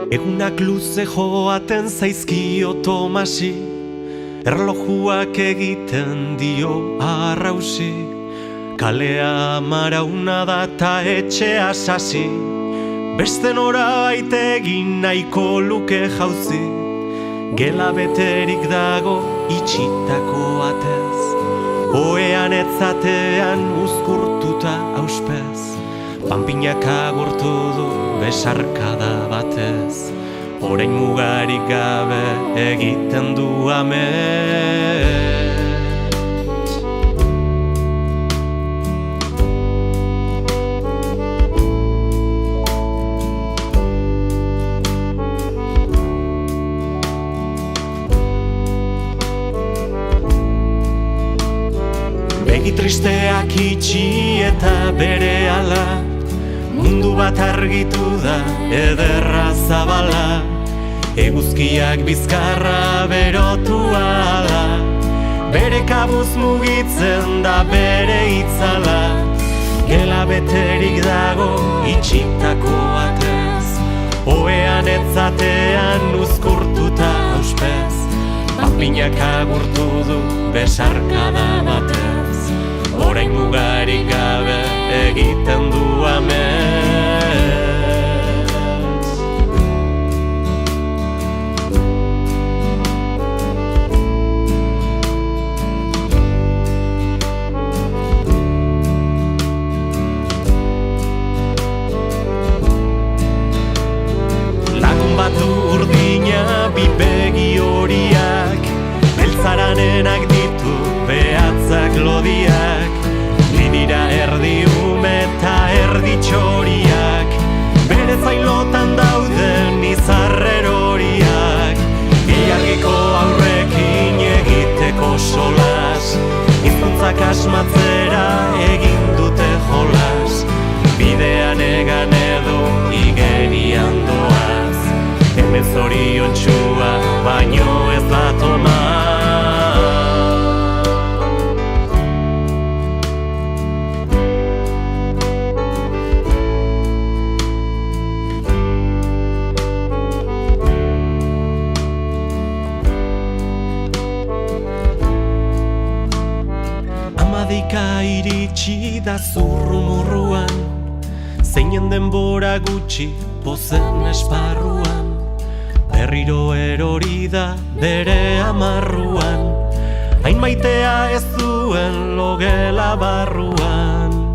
Egunak luze joaten zaizkio Tomasi, erlojuak egiten dio arrausi. Kalea marauna da ta etxea sasi, beste norbait egin nahiko luke jauzi. Gela beterik dago itxitako atez, oean etzatean uzkurtuta auspez. Panpinak agurtu du besarkada batez, orain mugarik gabe egiten du amets. Begi tristeak itxi eta berehala, mundu bat argitu da ederra zabala. Eguzkiak bizkarra berotu ala, bere kabuz mugitzen da bere itzala. Gela beterik dago itxitako atez, oean etzatean uzkurtuta auspez. Panpinak agurtu du besarkada batez, orain mugarik gabe egiten du amets. Lagun bat urdina bi begi horiak, beltzaranenak ditu behatzak lodiak. Dira erdi ume eta erdi txoriak, bere zainlotan dauden izarrer horiak. Ilargiko aurrekin egiteko solas, hizkuntzak asmatzera egin dute jolas. Bidean egan edo igerian doaz, hemen zoriontxua baino ez da Tomas. Amadika iritsi da zurrumurruan, zeinen denbora gutxi pozen esparruan. Berriro erori da bere amarruan, hain maitea ez duen logela barruan.